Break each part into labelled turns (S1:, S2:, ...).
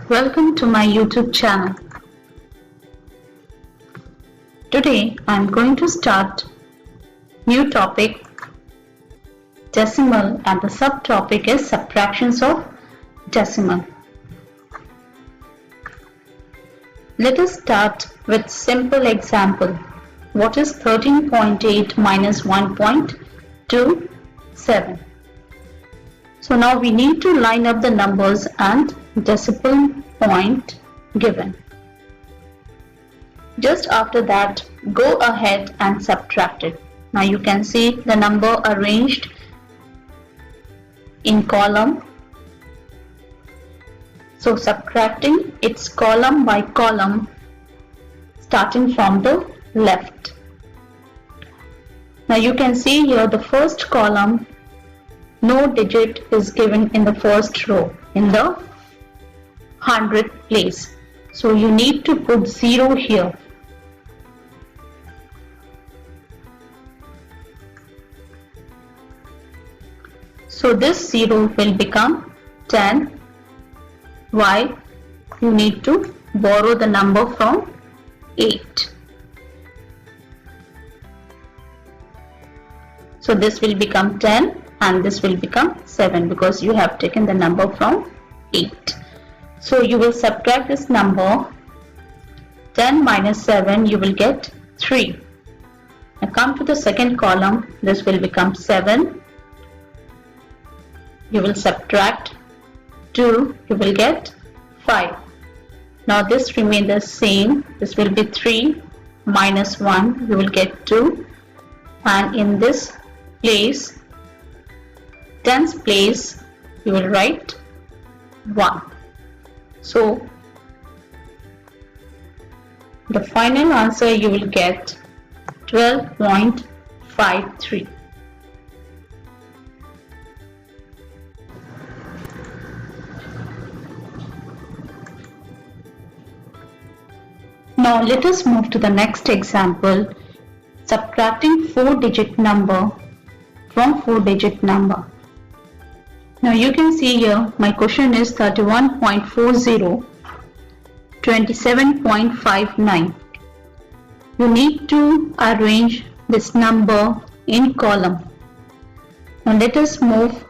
S1: Welcome to my YouTube channel. Today I am going to start new topic decimal, and the subtopic is subtractions of decimal. Let us start with simple example. What is 13.8 minus 1.27? So now we need to line up the numbers and decimal point given. Just after that, go ahead and subtract it. Now you can see the number arranged in column. So subtracting its column by column, starting from the left. Now you can see here the first column, no digit is given in the first row in the 100th place. So you need to put 0 here. So this 0 will become 10. Why? You need to borrow the number from 8. So this will become 10 and this will become 7 because you have taken the number from 8. So you will subtract this number. 10 minus 7, you will get 3. Now come to the second column. This will become 7. You will subtract 2, you will get 5. Now this remains the same. This will be 3 minus 1, you will get 2. And in this place, tens place, you will write 1. So the final answer you will get 12.53. Now let us move to the next example, subtracting 4-digit number from 4-digit number. Now you can see here my question is 31.40, 27.59. You need to arrange this number in column. Now let us move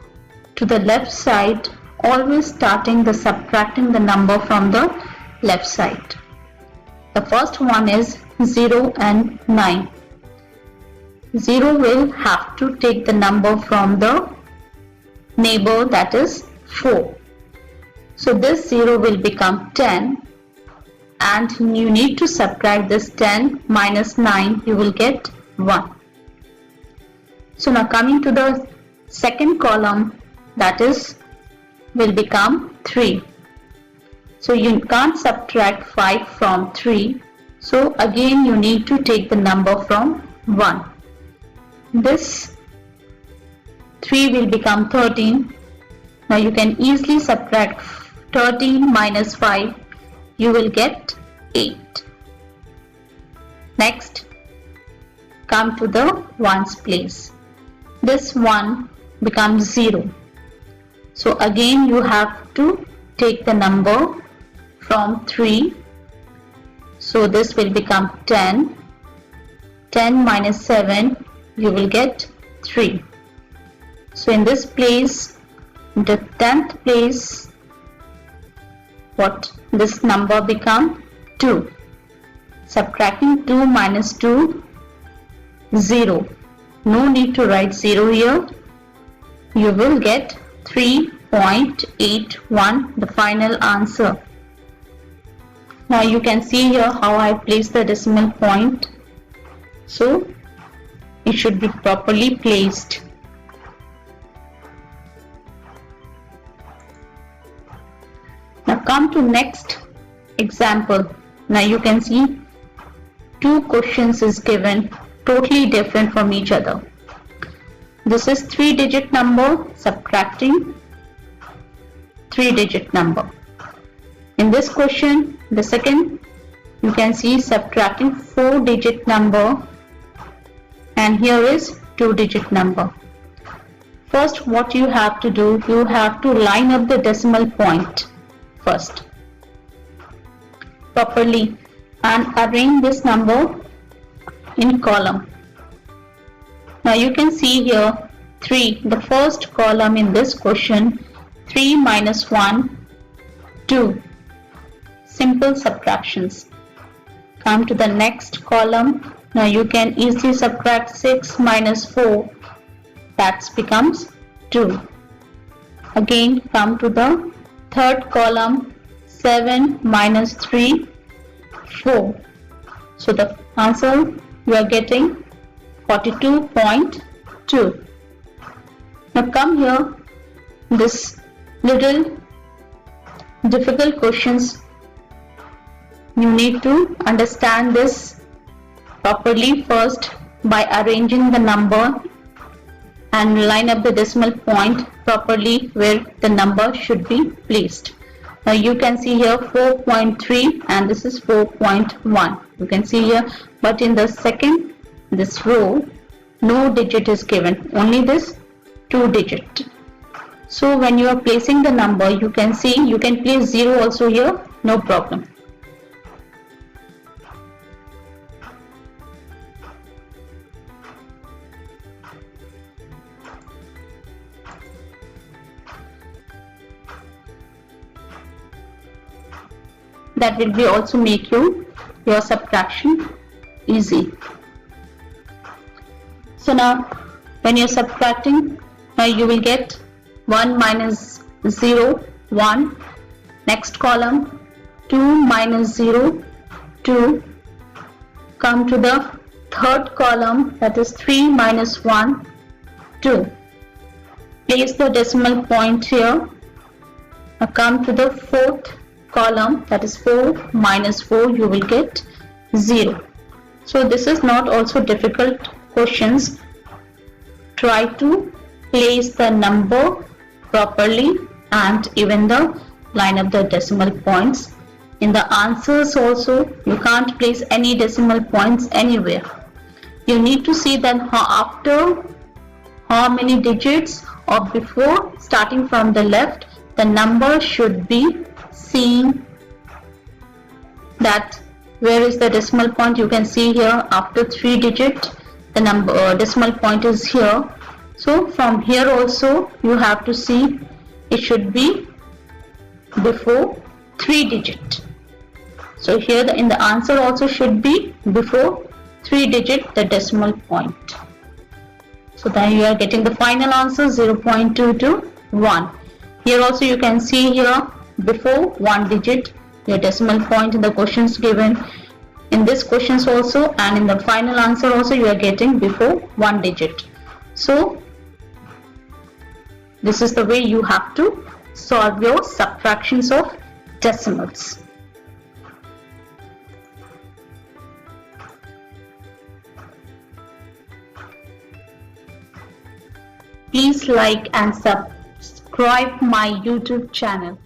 S1: to the left side, always starting the subtracting the number from the left side. The first one is 0 and 9. 0 will have to take the number from the neighbor, that is 4. So this 0 will become 10 and you need to subtract this 10 minus 9, you will get 1. So now coming to the second column, that is will become 3. So you can't subtract 5 from 3. So again you need to take the number from 1. This 3 will become 13. Now you can easily subtract 13 minus 5. You will get 8. Next, come to the ones place. This 1 becomes 0. So again you have to take the number from 3. So this will become 10. 10 minus 7, you will get 3. So in this place, the 10th place, what this number become? 2. Subtracting 2 minus 2, 0. No need to write 0 here. You will get 3.81, the final answer. Now you can see here how I placed the decimal point. So it should be properly placed. Now come to next example. Now you can see two questions is given, totally different from each other. This is 3-digit number subtracting 3-digit number. In this question, the second, you can see subtracting 4-digit number, and here is 2-digit number. First, what you have to do, you have to line up the decimal point first. properly and arrange this number in column. Now you can see here 3, the first column in this question, 3 minus 1, 2. Simple subtractions. Come to the next column. Now you can easily subtract 6 minus 4. That becomes 2. Again come to the third column, 7 minus 3, 4. So the answer you are getting 42.2. Now come here, this little difficult questions. You need to understand this properly first by arranging the number and line up the decimal point properly where the number should be placed. Now you can see here 4.3 and this is 4.1. You can see here, but in the second, this row, no digit is given, only this 2 digit. So when you are placing the number, you can see you can place 0 also here, no problem. That will be also make your subtraction easy. So now when you are subtracting, now you will get 1 minus 0, 1. Next column, 2 minus 0, 2. Come to the third column, that is 3 minus 1, 2. Place the decimal point here. Now come to the fourth column, that is 4 minus 4, you will get 0. So this is not also difficult questions. Try to place the number properly and even the line up the decimal points. In the answers also, you can't place any decimal points anywhere. You need to see that after how many digits or before, starting from the left, the number should be seen. That where is the decimal point? You can see here after 3 digit the number decimal point is here. So from here also you have to see it should be before 3 digit. So here in the answer also should be before 3 digit the decimal point. So then you are getting the final answer 0.221. Here also you can see here before 1 digit your decimal point in the questions given. In this questions also and in the final answer also you are getting before 1 digit. So this is the way you have to solve your subtractions of decimals. Please like and subscribe my YouTube channel.